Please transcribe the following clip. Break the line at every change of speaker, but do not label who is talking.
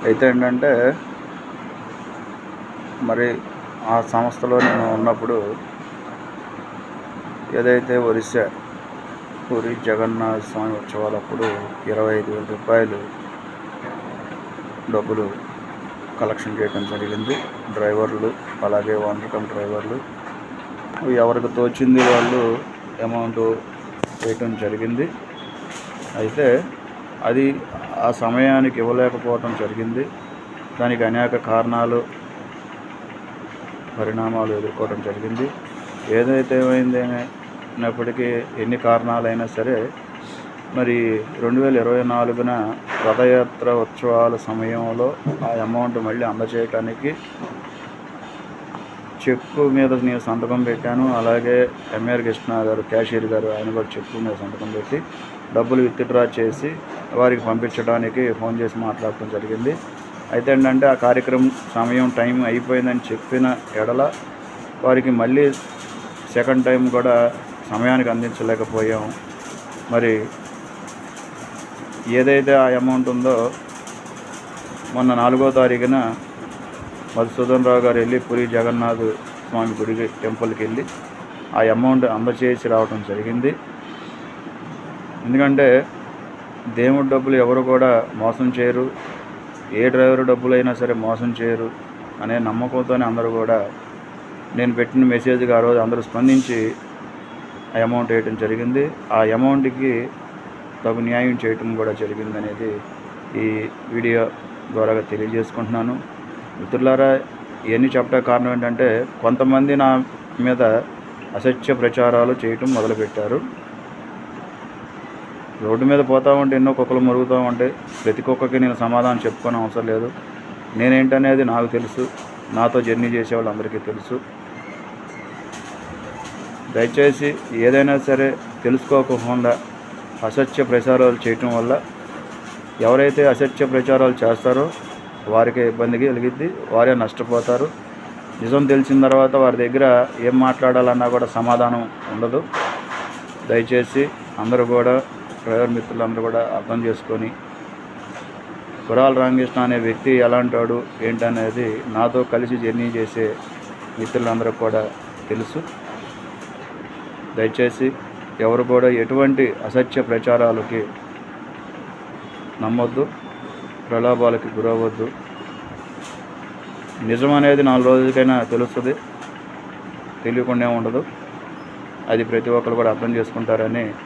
అయితే ఏంటంటే మరి ఆ సంస్థలో నేను ఉన్నప్పుడు ఏదైతే ఒరిస్సా పూరి జగన్నాథ స్వామి ఉత్సవాలప్పుడు 25,000 రూపాయలు డబ్బులు కలెక్షన్ చేయడం జరిగింది. డ్రైవర్లు అలాగే వంటకం డ్రైవర్లు ఎవరికి తోచింది వాళ్ళు అమౌంట్ వేయటం జరిగింది. అయితే అది ఆ సమయానికి ఇవ్వలేకపోవటం జరిగింది. దానికి అనేక కారణాలు పరిణామాలు ఎదుర్కోవడం జరిగింది. ఏదైతే ఏమైందైనప్పటికీ ఎన్ని కారణాలైనా సరే మరి 2024న రథయాత్ర ఉత్సవాల సమయంలో ఆ అమౌంట్ మళ్ళీ అందజేయటానికి చెక్కు మీద నేను సంతకం పెట్టాను. అలాగే ఎంఆర్ కృష్ణ గారు క్యాషియర్ గారు ఆయన కూడా చెక్కు మీద సంతకం పెట్టి డబ్బులు విత్డ్రా చేసి వారికి పంపించడానికి ఫోన్ చేసి మాట్లాడటం జరిగింది. అయితే ఏంటంటే ఆ కార్యక్రమం సమయం టైం అయిపోయిందని చెప్పిన ఎడల వారికి మళ్ళీ సెకండ్ టైం కూడా సమయానికి అందించలేకపోయాం. మరి ఏదైతే ఆ అమౌంట్ ఉందో మొన్న 4వ తారీఖున మధుసూదన్ రావు గారు వెళ్ళి పూరి జగన్నాథ స్వామి గుడి టెంపుల్కి వెళ్ళి ఆ అమౌంట్ అందచేసి రావడం జరిగింది. ఎందుకంటే దేవుడి డబ్బులు ఎవరు కూడా మోసం చేయరు, ఏ డ్రైవర్ డబ్బులు అయినా సరే మోసం చేయరు అనే నమ్మకంతోనే అందరూ కూడా నేను పెట్టిన మెసేజ్కి ఆ రోజు అందరూ స్పందించి ఆ అమౌంట్ వేయటం జరిగింది. ఆ అమౌంట్కి తగు న్యాయం చేయటం కూడా జరిగిందనేది ఈ వీడియో ద్వారా తెలియజేసుకుంటున్నాను. మిత్రులారా, ఇవన్నీ చెప్పడానికి కారణం ఏంటంటే కొంతమంది నా మీద అసత్య ప్రచారాలు చేయటం మొదలుపెట్టారు. రోడ్డు మీద పోతూ ఉంటే ఎన్నో కుక్కలు మరుగుతూ ఉంటాయి. ప్రతి కుక్కకి నేను సమాధానం చెప్పుకోని అవసరం లేదు. నేనేంటనేది నాకు తెలుసు, నాతో జర్నీ చేసే వాళ్ళందరికీ తెలుసు. దయచేసి ఏదైనా సరే తెలుసుకోకుండా అసత్య ప్రచారాలు చేయటం వల్ల ఎవరైతే అసత్య ప్రచారాలు చేస్తారో వారికి ఇబ్బంది కలిగిద్ది, వారే నష్టపోతారు. నిజం తెలిసిన తర్వాత వారి దగ్గర ఏం మాట్లాడాలన్నా కూడా సమాధానం ఉండదు. దయచేసి అందరూ కూడా డ్రైవర్ మిత్రులందరూ కూడా అర్థం చేసుకొని కురాల రామకృష్ణ అనే వ్యక్తి ఎలాంటి వాడు ఏంటనేది నాతో కలిసి జర్నీ చేసే మిత్రులందరూ కూడా తెలుసు. దయచేసి ఎవరు కూడా ఎటువంటి అసత్య ప్రచారాలకి నమ్మొద్దు, ప్రలోభాలకి గురవద్దు. నిజం అనేది 4 రోజులకైనా తెలుస్తుంది, తెలియకుండా ఉండదు. అది ప్రతి ఒక్కరు కూడా అర్థం చేసుకుంటారని